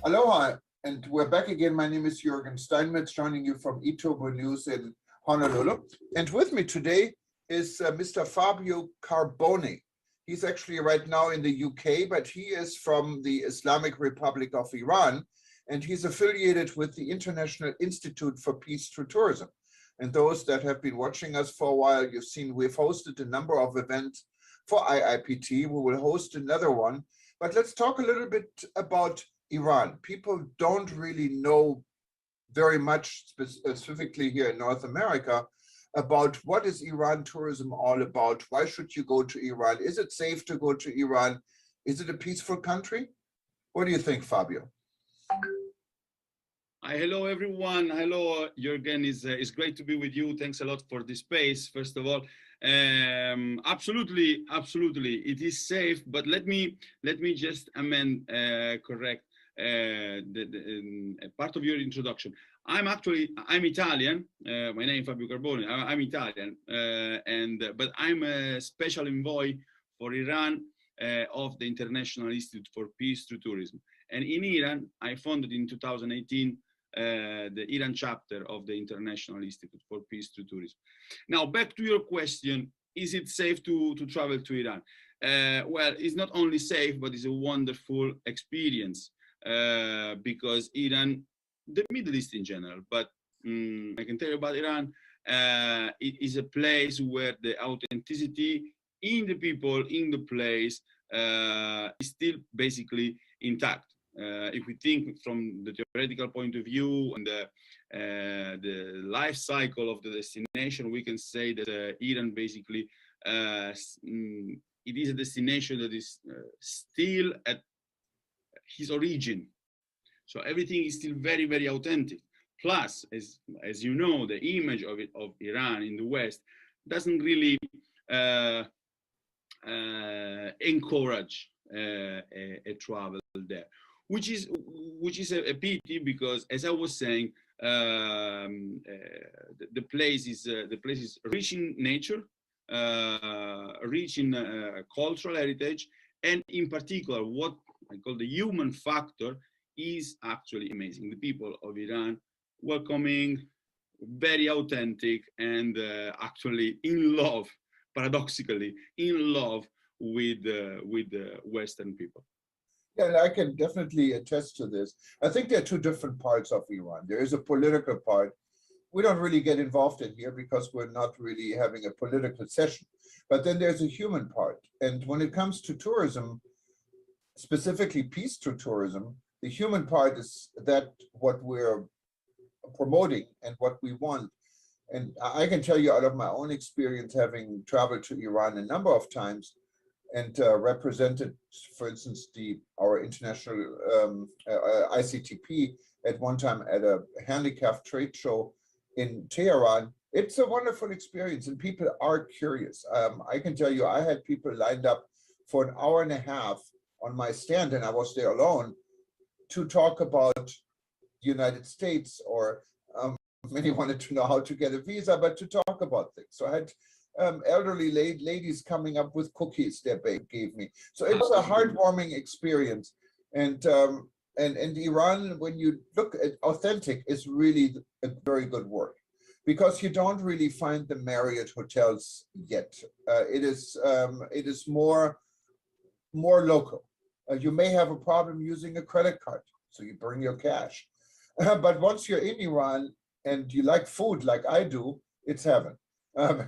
Aloha, and we're back again. My name is Jürgen Steinmetz, joining you from eTurbo News in Honolulu. And with me today is Mr. Fabio Carbone. He's actually right now in the UK, but he is from the Islamic Republic of Iran, and he's affiliated with the International Institute for Peace Through Tourism. And those that have been watching us for a while, you've seen we've hosted a number of events for IIPT. We will host another one. But let's talk a little bit about Iran. People don't really know very much, specifically here in North America, about what is Iran tourism all about? Why should you go to Iran? Is it safe to go to Iran? Is it a peaceful country? What do you think, Fabio? Hi, hello everyone. Hello, Jürgen. It's great to be with you. Thanks a lot for this space. First of all, absolutely, it is safe. But let me just correct part of your introduction. I'm Italian. My name is Fabio Carbone. I'm Italian, but I'm a special envoy for Iran of the International Institute for Peace Through Tourism. And in Iran, I founded in 2018 the Iran chapter of the International Institute for Peace Through Tourism. Now, back to your question: is it safe to travel to Iran? Well, it's not only safe, but it's a wonderful experience because Iran, the Middle East in general, but I can tell you about Iran. It is a place where the authenticity in the people, in the place, is still basically intact. If we think from the theoretical point of view and the life cycle of the destination, we can say that Iran basically it is a destination that is still at his origin. So everything is still very, very authentic. Plus, as you know, the image of Iran in the West doesn't really encourage a travel there, which is a pity because, as I was saying, the place is rich in nature, rich in cultural heritage, and in particular, what I call the human factor is actually amazing. The people of Iran, welcoming, very authentic, and actually in love, paradoxically, in love with the Western people. Yeah, I can definitely attest to this. I think there are two different parts of Iran. There is a political part. We don't really get involved in here because we're not really having a political session. But then there's a human part. And when it comes to tourism, specifically peace through tourism, the human part is that what we're promoting and what we want. And I can tell you out of my own experience, having traveled to Iran a number of times and represented, for instance, our international ICTP at one time at a handicraft trade show in Tehran. It's a wonderful experience and people are curious. I can tell you, I had people lined up for an hour and a half on my stand, and I was there alone, to talk about the United States, or many wanted to know how to get a visa, but to talk about things. So I had elderly ladies coming up with cookies that they gave me. So it was a heartwarming experience. And Iran, when you look at authentic, is really a very good word, because you don't really find the Marriott hotels yet. It is more local. You may have a problem using a credit card, so you bring your cash. But once you're in Iran and you like food like I do, it's heaven. I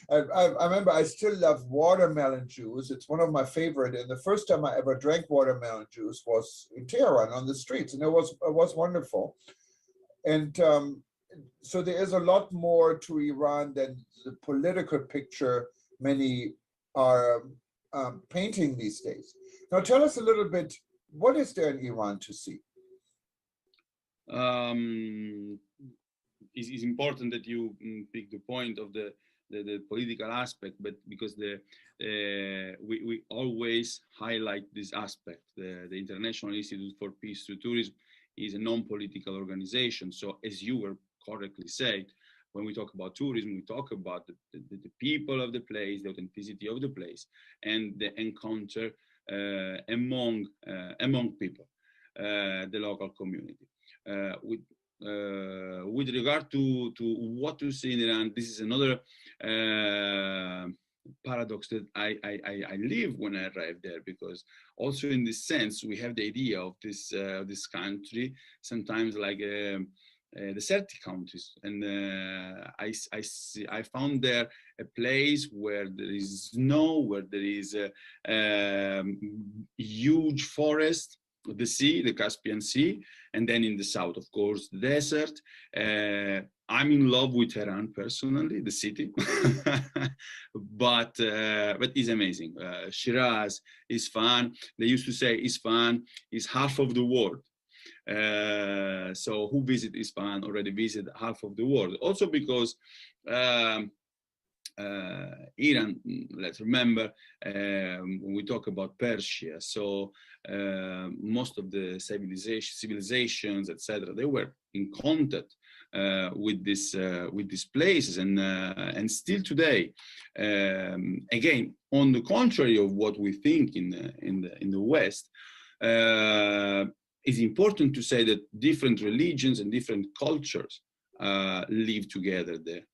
remember I still love watermelon juice. It's one of my favorite. And the first time I ever drank watermelon juice was in Tehran on the streets, and it was wonderful. And so there is a lot more to Iran than the political picture many are painting these days. Now, tell us a little bit, what is there in Iran to see? It's important that you pick the point of the political aspect, but because we always highlight this aspect. The International Institute for Peace Through Tourism is a non-political organization. So, as you were correctly said, when we talk about tourism, we talk about the people of the place, the authenticity of the place, and the encounter among people. the local community. With regard to what to see in Iran, this is another paradox that I live when I arrive there, because also in this sense we have the idea of this country sometimes like desertic countries, and I found there a place where there is snow, where there is a huge forest, the sea, the Caspian Sea, and then in the south, of course, the desert. I'm in love with Tehran personally, the city, but it's amazing. Shiraz, Isfahan. They used to say Isfahan is half of the world. So who visit Isfahan already visit half of the world. Also because Iran, let's remember, when we talk about Persia, so most of the civilizations, etc., they were in contact with these places, and still today, again, on the contrary of what we think in the West, it's important to say that different religions and different cultures live together there.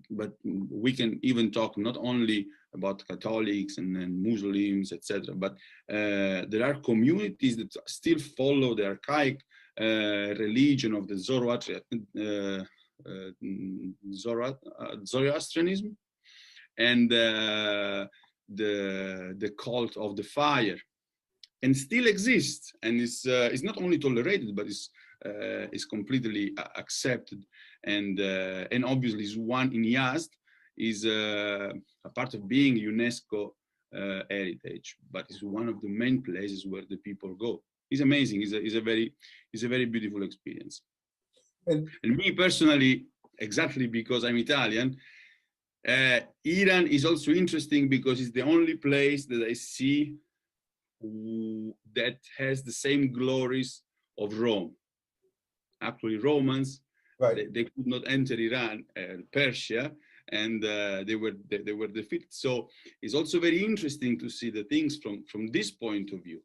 But we can even talk not only about Catholics and Muslims, etc., but there are communities that still follow the archaic religion of the Zoroastrianism, and the cult of the fire, and still exists, and is not only tolerated, but is completely accepted, and obviously is one in Yazd, is a part of being UNESCO heritage, but it's one of the main places where the people go. It's amazing. It's a very beautiful experience. And me personally, exactly because I'm Italian, Iran is also interesting because it's the only place that I see that has the same glories of Rome. Actually, Romans, right, they could not enter Iran, Persia, and they were defeated. So it's also very interesting to see the things from this point of view.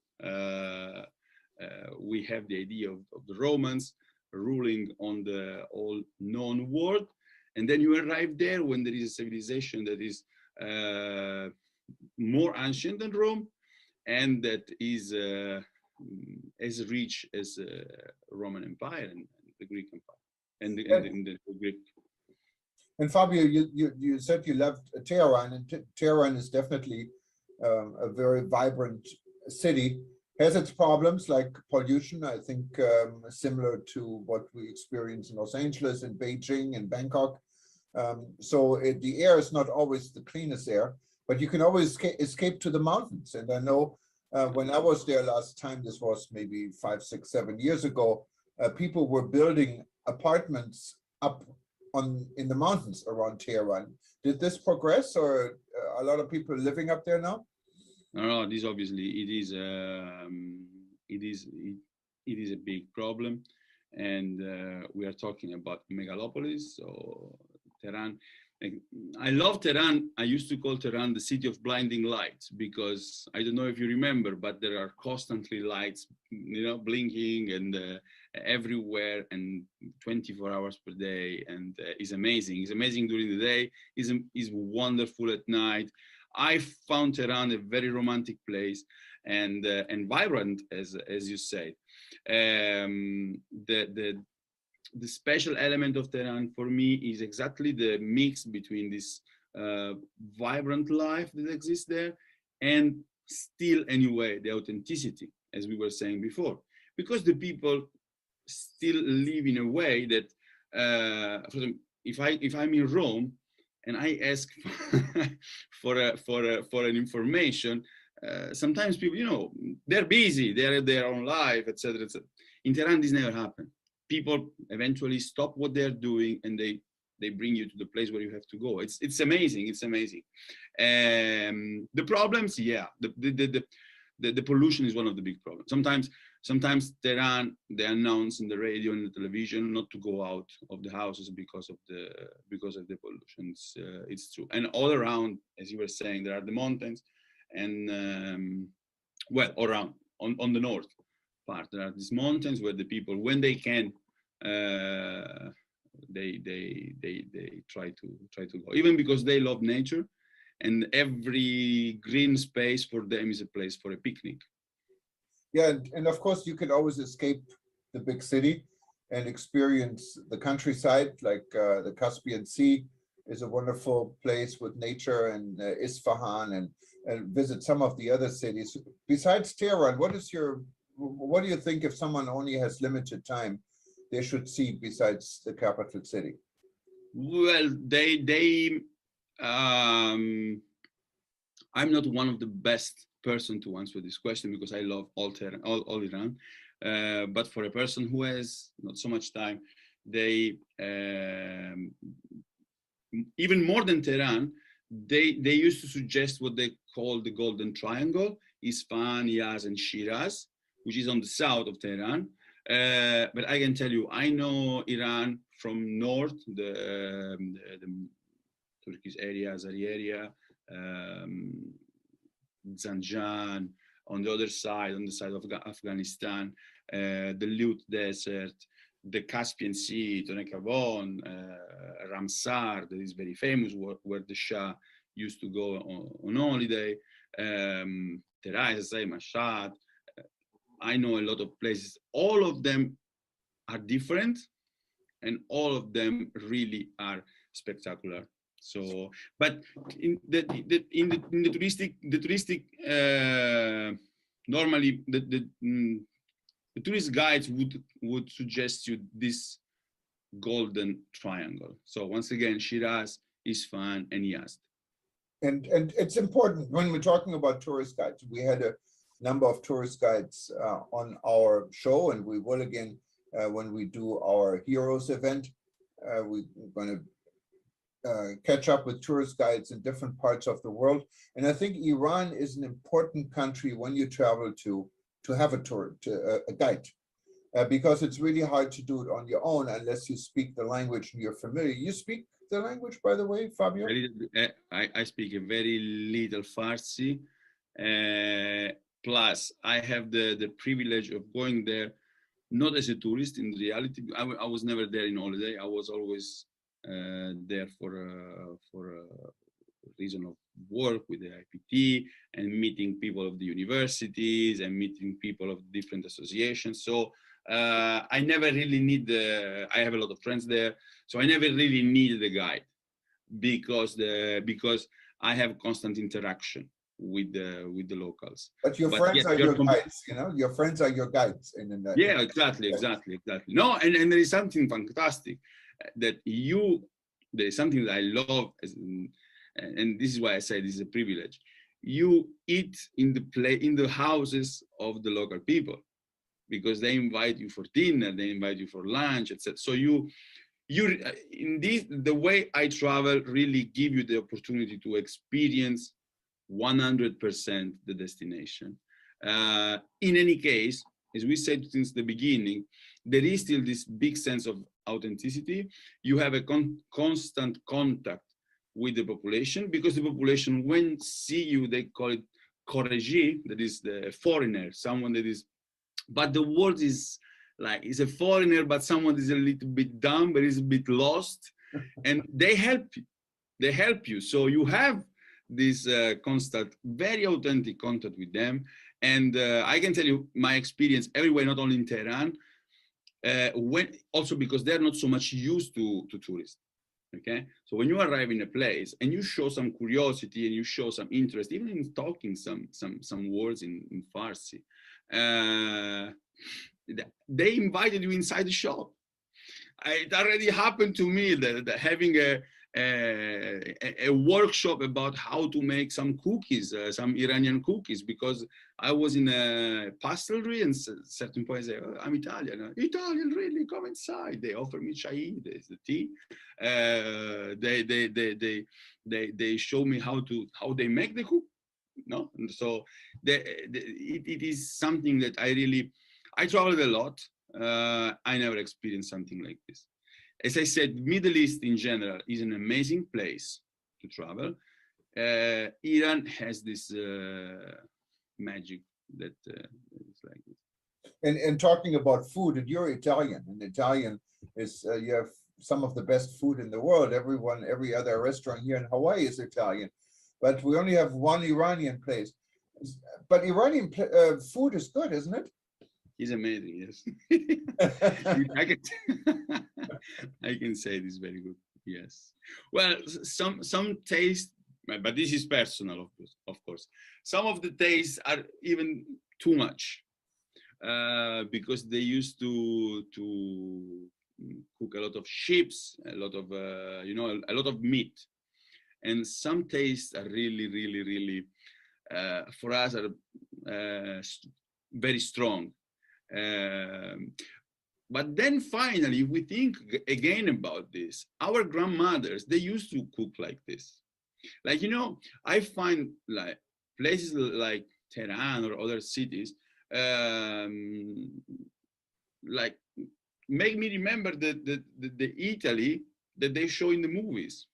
We have the idea of the Romans ruling on the all known world, and then you arrive there when there is a civilization that is more ancient than Rome, and that is as rich as the Roman Empire and the Greek Empire, and the Greek. And Fabio, you said you loved Tehran, and Tehran is definitely a very vibrant city. Has its problems like pollution, I think, similar to what we experience in Los Angeles and Beijing and Bangkok. So the air is not always the cleanest air, but you can always escape to the mountains. And I know when I was there last time, this was maybe 5, 6, 7 years ago, people were building apartments up in the mountains around Tehran. Did this progress, or a lot of people living up there now? No, this obviously it is a big problem, and we are talking about megalopolis. So Tehran, I love Tehran. I used to call Tehran the city of blinding lights, because I don't know if you remember, but there are constantly lights, blinking and everywhere, and 24 hours per day, and it's amazing. It's amazing during the day. It's wonderful at night. I found Tehran a very romantic place and vibrant, as you say. The special element of Tehran for me is exactly the mix between this vibrant life that exists there, and still, anyway, the authenticity, as we were saying before, because the people still live in a way that, for them, if I'm in Rome and I ask for an information, sometimes people, they're busy, they're their own life, etc., etc. In Tehran, this never happened. People eventually stop what they're doing, and they bring you to the place where you have to go. It's amazing. It's amazing. The problems, yeah, the pollution is one of the big problems. Sometimes Tehran, they announce in the radio and the television not to go out of the houses because of the pollution. It's true. And all around, as you were saying, there are the mountains, and well, around on the north. part. There are these mountains where the people, when they can, they try to go, even because they love nature, and every green space for them is a place for a picnic. Yeah, and of course you can always escape the big city and experience the countryside, like the Caspian Sea is a wonderful place with nature, and Isfahan, and visit some of the other cities. Besides Tehran, what do you think, if someone only has limited time, they should see besides the capital city? Well, I'm not one of the best person to answer this question because I love all Tehran, all Iran. But for a person who has not so much time, they even more than Tehran, they used to suggest what they call the Golden Triangle: Isfahan, Yazd, and Shiraz, which is on the south of Tehran. But I can tell you, I know Iran from north, the Turkish area, Azeri area, Zanjan, on the other side, on the side of Afghanistan, the Lut Desert, the Caspian Sea, Tonekabon, Ramsar, that is very famous, where the Shah used to go on holiday, Terais, Mashhad. I know a lot of places. All of them are different, and all of them really are spectacular. So, but in the touristic, normally the tourist guides would suggest you this Golden Triangle. So once again, Shiraz, Isfahan, and Yazd. And it's important when we're talking about tourist guides. We had a number of tourist guides on our show, and we will again when we do our Heroes event. We're going to catch up with tourist guides in different parts of the world. And I think Iran is an important country when you travel to have a guide, because it's really hard to do it on your own unless you speak the language and you're familiar. You speak the language, by the way, Fabio? I speak a very little Farsi. Plus, I have the privilege of going there, not as a tourist in reality. I was never there in holiday. I was always there for a reason of work with the IPT and meeting people of the universities and meeting people of different associations. So I never really need I have a lot of friends there, so I never really needed a guide because I have constant interaction with the locals. But your friends are your guides, you know. Your friends are your guides. Yeah, exactly. No, and there is something fantastic that there is something that I love, and this is why I say this is a privilege. You eat in the houses of the local people, because they invite you for dinner, they invite you for lunch, etc. So the way I travel really give you the opportunity to experience 100% the destination. In any case, as we said since the beginning, there is still this big sense of authenticity. You have a constant contact with the population, because the population, when see you, they call it Khoreji, that is the foreigner, someone that is, but the word is like, is a foreigner, but someone is a little bit dumb, but is a bit lost, and they help you. So you have this constant, very authentic contact with them. And I can tell you my experience everywhere, not only in Tehran, also because they're not so much used to tourists. Okay, so when you arrive in a place and you show some curiosity and you show some interest, even in talking some words in Farsi, they invited you inside the shop. It already happened to me that having a workshop about how to make some cookies, some Iranian cookies, because I was in a pastry, and certain point say, oh, I'm Italian. Italian, really? Come inside. They offer me chai, there's the tea. They show me how they make the cook. No, and so it is something that I traveled a lot. I never experienced something like this. As I said, Middle East in general is an amazing place to travel. Iran has this magic that is like this. And talking about food, and you're Italian, and Italian is you have some of the best food in the world. Every other restaurant here in Hawaii is Italian, but we only have one Iranian place. But Iranian food is good, isn't it? He's amazing, yes. I can, I can say this very good, yes. Well, some taste, but this is personal, of course. Some of the tastes are even too much because they used to cook a lot of chips, a lot of you know, a lot of meat, and some tastes are really for us are very strong. But then finally, if we think again about this, our grandmothers, they used to cook like this. Like, you know, I find like places like Tehran or other cities, like make me remember the Italy that they show in the movies,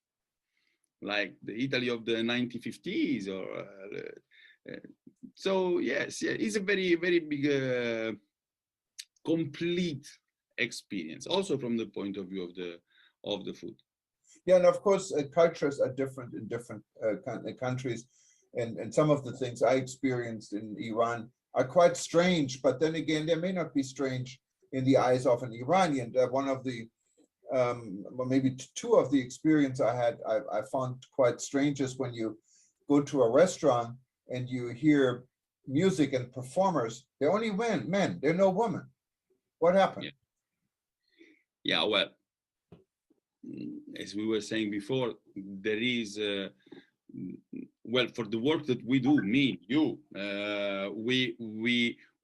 like the Italy of the 1950s or so yes, yeah, it's a very big complete experience, also from the point of view of the food. Yeah, and of course, cultures are different in different countries, and some of the things I experienced in Iran are quite strange. But then again, they may not be strange in the eyes of an Iranian. One of the well, maybe two of the experience I had, I found quite strange is when you go to a restaurant and you hear music and performers. They're only men. They're no women. What happened? Yeah, well, as we were saying before, there is, well, for the work that we do, me, you,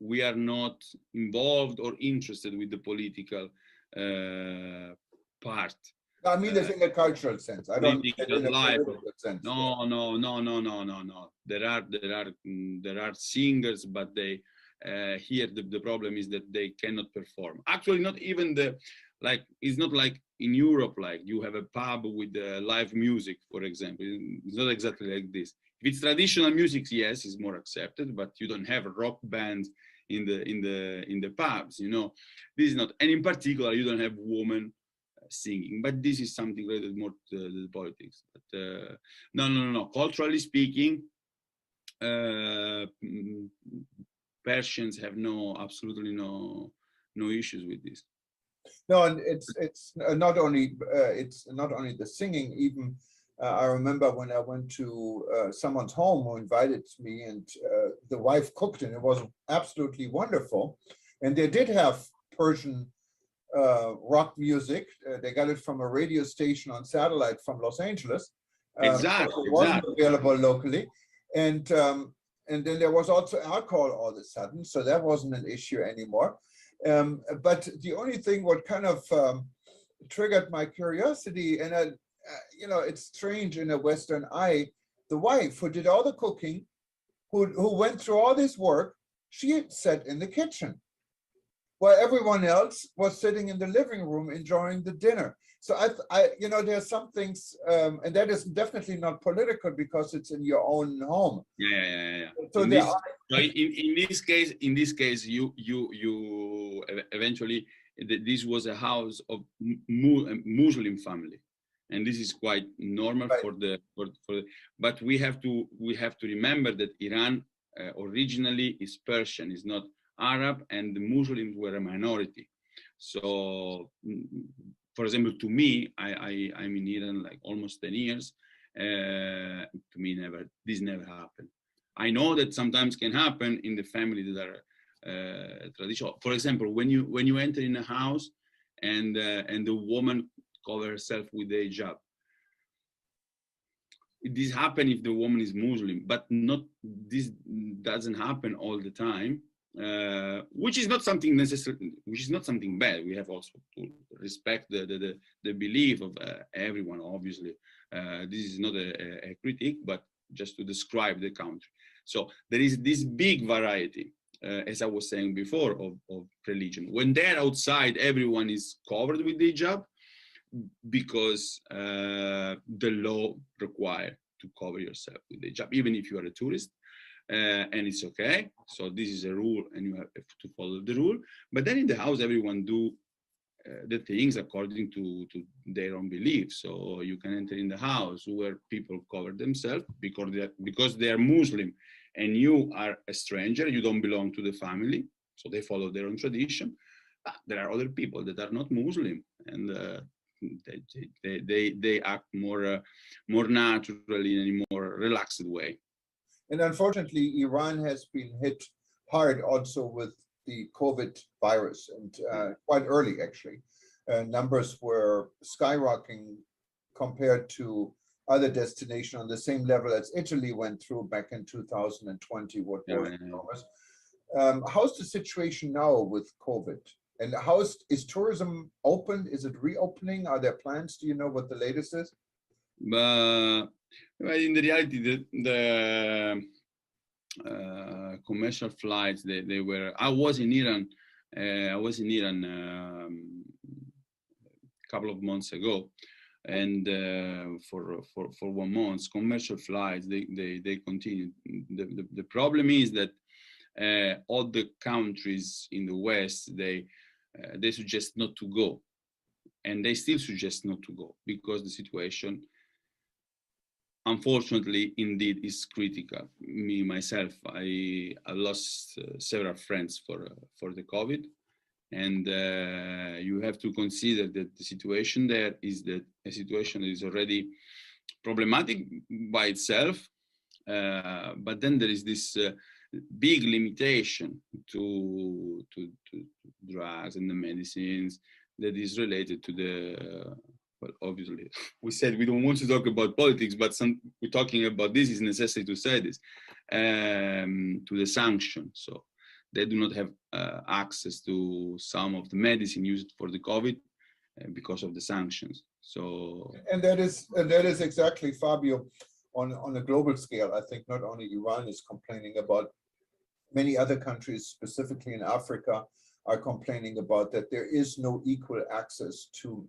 we are not involved or interested with the political part. I mean, this in a cultural sense. I don't mean it in a political sense. No. There are singers, but they here the problem is that they cannot perform. Actually, not even like it's not like in Europe, like you have a pub with live music, for example. It's not exactly like this. If it's traditional music, yes, it's more accepted, but you don't have a rock band in the pubs, you know. This is not, and in particular, you don't have women singing, but this is something related more to the politics. But no. Culturally speaking, Persians have absolutely no issues with this. No, and it's not only the singing. Even I remember when I went to someone's home who invited me, and the wife cooked, and it was absolutely wonderful. And they did have Persian rock music. They got it from a radio station on satellite from Los Angeles. Exactly. So it wasn't available locally, and then there was also alcohol all of a sudden, so that wasn't an issue anymore. But the only thing what kind of triggered my curiosity, and you know, it's strange in a Western eye, the wife who did all the cooking, who went through all this work, she sat in the kitchen, while everyone else was sitting in the living room enjoying the dinner. So I you know, there's some things, and that is definitely not political because it's in your own home. Yeah. So in this case, you eventually, this was a house of Muslim family, and this is quite normal, right, but we have to remember that Iran originally is Persian, is not Arab, and the Muslims were a minority. So, for example, to me, I'm in Iran like almost 10 years. To me, this never happened. I know that sometimes can happen in the family that are traditional. For example, when you enter in a house and the woman cover herself with the hijab, this happen if the woman is Muslim, but not, this doesn't happen all the time. Which is not something necessary, which is not something bad. We have also to respect the belief of everyone, obviously. This is not a critique, but just to describe the country. So there is this big variety, as I was saying before, of religion. When they're outside, everyone is covered with the hijab because the law requires to cover yourself with the hijab, even if you are a tourist. and it's okay. So this is a rule, and you have to follow the rule. But then in the house, everyone do the things according to their own beliefs. So you can enter in the house where people cover themselves because they are Muslim, and you are a stranger. You don't belong to the family, so they follow their own tradition. But there are other people that are not Muslim, and they act more naturally in a more relaxed way. And unfortunately, Iran has been hit hard also with the COVID virus, and quite early actually. Numbers were skyrocketing compared to other destinations on the same level as Italy went through back in 2020. What was enormous. How's the situation now with COVID? And is tourism open? Is it reopening? Are there plans? Do you know what the latest is? But in the reality, the commercial flights, they were. I was in Iran. A couple of months ago, and for 1 month, commercial flights they continue. The problem is that all the countries in the West they suggest not to go, and they still suggest not to go because the situation, unfortunately, indeed is critical. Me myself, I lost several friends for the COVID, and you have to consider that the situation there is that a situation that is already problematic by itself, but then there is this big limitation to drugs and the medicines that is related to the well, obviously, we said we don't want to talk about politics, but we're talking about this. Is necessary to say this to the sanctions. So they do not have access to some of the medicine used for the COVID because of the sanctions. So and that is exactly, Fabio, on a global scale. I think not only Iran is complaining about, many other countries, specifically in Africa, are complaining about that there is no equal access to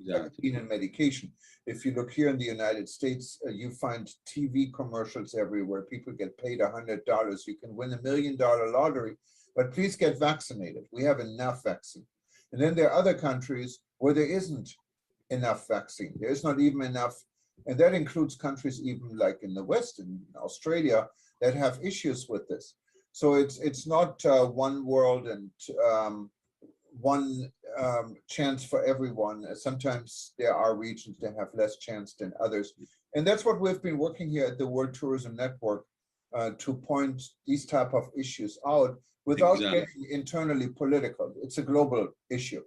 vaccine and medication. If you look here in the United States, you find TV commercials everywhere. People get paid $100. You can win $1 million lottery, but please get vaccinated. We have enough vaccine. And then there are other countries where there isn't enough vaccine. There is not even enough, and that includes countries even like in the West, in Australia, that have issues with this. So it's not one world and one chance for everyone. Sometimes there are regions that have less chance than others. And that's what we've been working here at the World Tourism Network to point these type of issues out without getting internally political. It's a global issue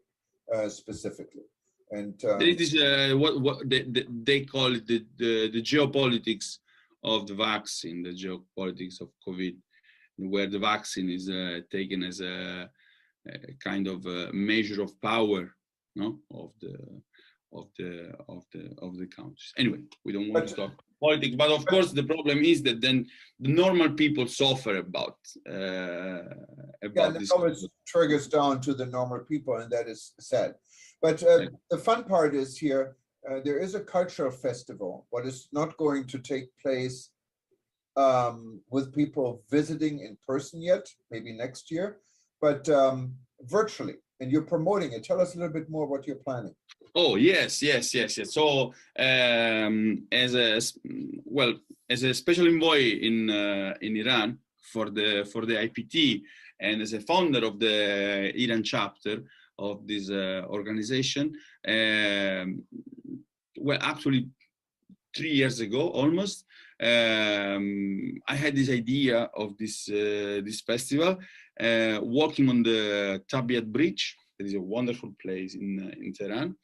specifically. And it is what they call it the geopolitics of the vaccine, the geopolitics of COVID, where the vaccine is taken as a kind of a measure of power, no, of the countries. Anyway, we don't want to talk politics, but of course the problem is that then the normal people suffer about this. It triggers down to the normal people, and that is sad. But the fun part is here, there is a cultural festival, but it's not going to take place with people visiting in person yet, maybe next year, but virtually, and you're promoting it. Tell us a little bit more what you're planning. Oh, yes. So as a special envoy in Iran for the IPT, and as a founder of the Iran chapter of this organization, well, actually 3 years ago almost, I had this idea of this festival, walking on the Tabiat Bridge. It is a wonderful place in Tehran,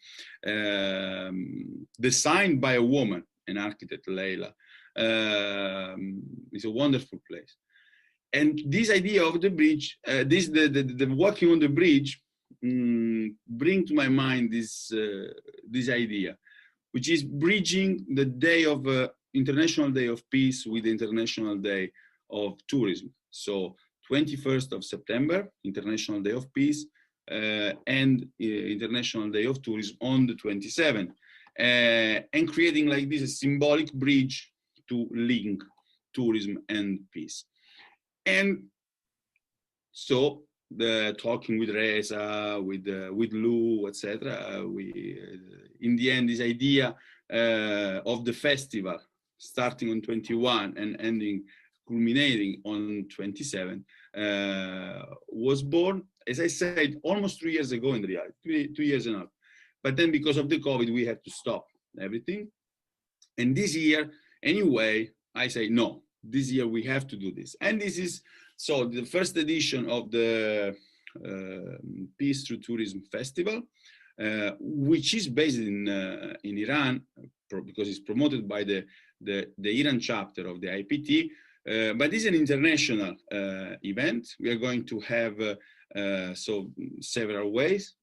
designed by a woman, an architect, Leila. It's a wonderful place. And this idea of the bridge, the walking on the bridge, bring to my mind this idea, which is bridging the day of International Day of Peace with the International Day of Tourism. So 21st of September, International Day of Peace, and International Day of Tourism on the 27th, and creating like this a symbolic bridge to link tourism and peace. And so the talking with Reza, with Lou, etc. We in the end, this idea of the festival starting on 21 and ending, culminating on 27, was born, as I said, almost 3 years ago in reality, 2 years and a half. But then because of the COVID, we had to stop everything. And this year, anyway, I say, no, this year we have to do this. And this is, so the first edition of the Peace Through Tourism Festival, which is based in Iran, because it's promoted by the Iran chapter of the IPT, but it's an international event. We are going to have so several days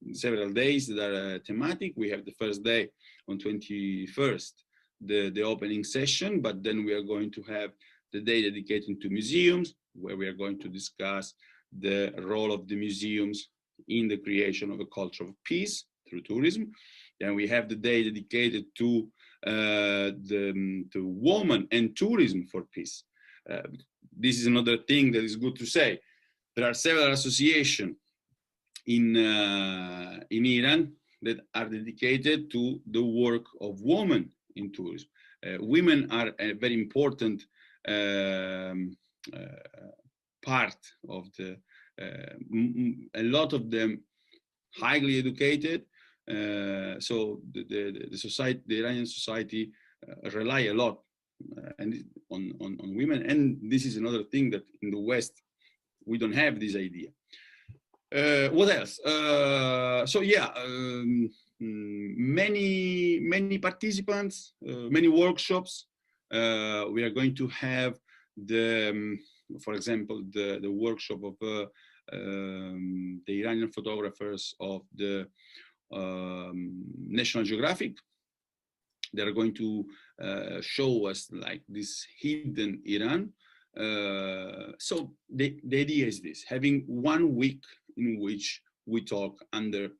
that are thematic. We have the first day on 21st, the opening session, but then we are going to have the day dedicated to museums, where we are going to discuss the role of the museums in the creation of a culture of peace through tourism. Then we have the day dedicated to the women and tourism for peace. This is another thing that is good to say. There are several associations in Iran that are dedicated to the work of women in tourism. Women are a very important part of the, a lot of them highly educated. So the society, the Iranian society, rely a lot and on women. And this is another thing that in the West, we don't have this idea. What else? So yeah, many participants, many workshops. We are going to have the, for example, the workshop of the Iranian photographers of the National Geographic. They are going to show us like this hidden Iran. So the idea is this: having 1 week in which we talk under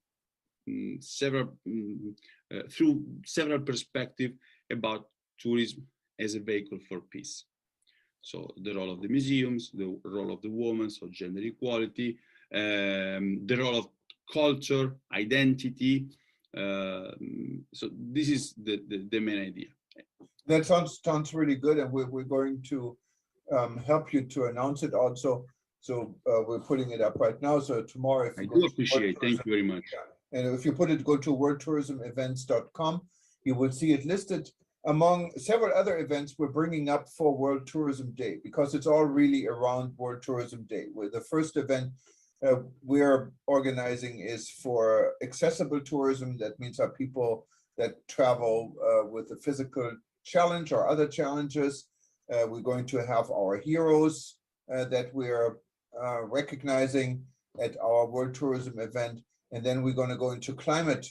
through several perspectives about tourism as a vehicle for peace. So the role of the museums, the role of the women, so gender equality, the role of culture, identity. So this is the main idea. That sounds really good, and we're going to help you to announce it also. So we're putting it up right now. So tomorrow, if you I do appreciate. Thank you very much. Yeah. And if you go to worldtourismevents.com, you will see it listed among several other events we're bringing up for World Tourism Day, because it's all really around World Tourism Day. Where the first event we're organizing is for accessible tourism. That means our people that travel with a physical challenge or other challenges. We're going to have our heroes that we're recognizing at our World Tourism event. And then we're going to go into climate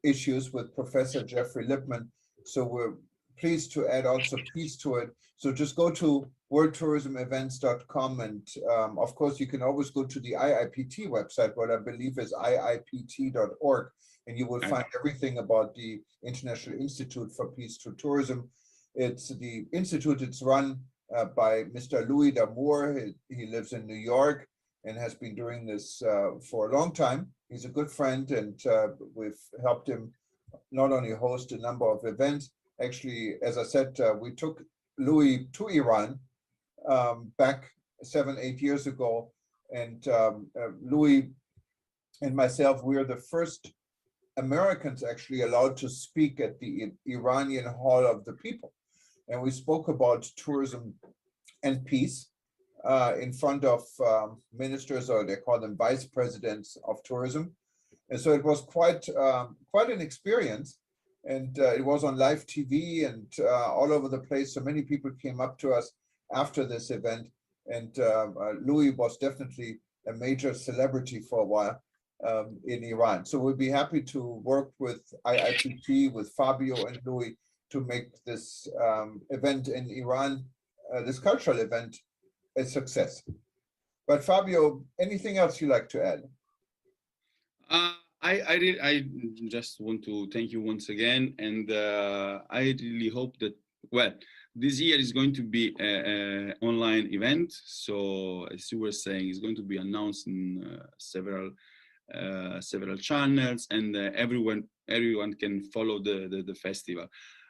issues with Professor Jeffrey Lipman. So we're pleased to add also peace to it. So just go to worldtourismevents.com. And of course, you can always go to the IIPT website, what I believe is iipt.org. And you will find everything about the International Institute for Peace Through Tourism. It's the institute, it's run by Mr. Louis D'Amour. He lives in New York and has been doing this for a long time. He's a good friend, and we've helped him not only host a number of events. Actually, as I said, we took Louis to Iran back 7-8 years ago, and Louis and myself, we are the first Americans actually allowed to speak at the Iranian Hall of the People. And we spoke about tourism and peace in front of ministers, or they call them vice presidents of tourism. And so it was quite an experience. And it was on live TV and all over the place. So many people came up to us after this event. And Louis was definitely a major celebrity for a while in Iran. So we'll be happy to work with IIPT, with Fabio and Louis, to make this event in Iran, this cultural event, a success. But Fabio, anything else you'd like to add? I just want to thank you once again, and I really hope that, well, this year is going to be an online event. So as you were saying, it's going to be announced in several channels, and everyone can follow the festival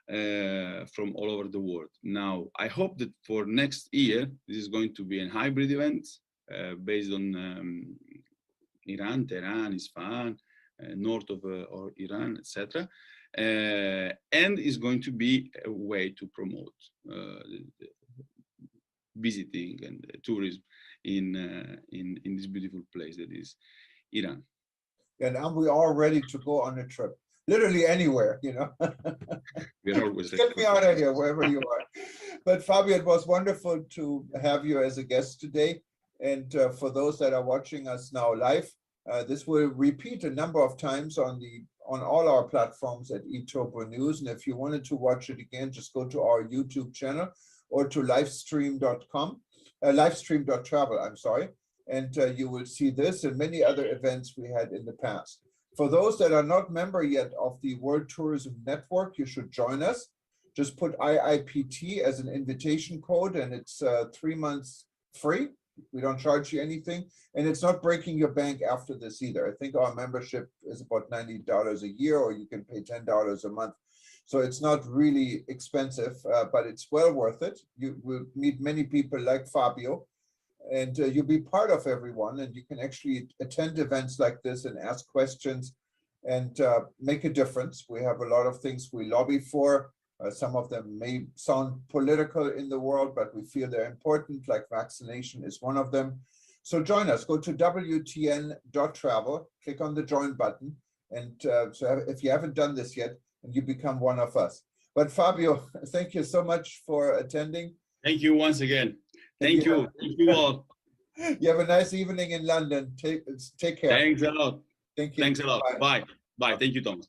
from all over the world. Now, I hope that for next year, this is going to be a hybrid event based on Iran, Tehran, Isfahan, north of Iran, etc. And is going to be a way to promote visiting and tourism in this beautiful place that is Iran. And we're all ready to go on a trip, literally anywhere, you know. We're always Get me out of here, wherever you are. But Fabio, it was wonderful to have you as a guest today. And for those that are watching us now live, this will repeat a number of times on all our platforms at eTopo News. And if you wanted to watch it again, just go to our YouTube channel or to livestream.com, livestream.travel, I'm sorry. And you will see this and many other events we had in the past. For those that are not member yet of the World Tourism Network, you should join us. Just put IIPT as an invitation code, and it's 3 months free. We don't charge you anything, and it's not breaking your bank after this either. I think our membership is about $90 a year, or you can pay $10 a month. So it's not really expensive, but it's well worth it. You will meet many people like Fabio, and you'll be part of everyone, and you can actually attend events like this and ask questions and make a difference. We have a lot of things we lobby for. Some of them may sound political in the world, but we feel they're important, like vaccination is one of them. So join us, go to WTN.travel, click on the join button. And so if you haven't done this yet, and you become one of us. But Fabio, thank you so much for attending. Thank you once again. Thank you. Thank you all. You have a nice evening in London. Take care. Thanks a lot. Thank you. Thanks a lot. Bye. Bye. Bye. Thank you, Thomas.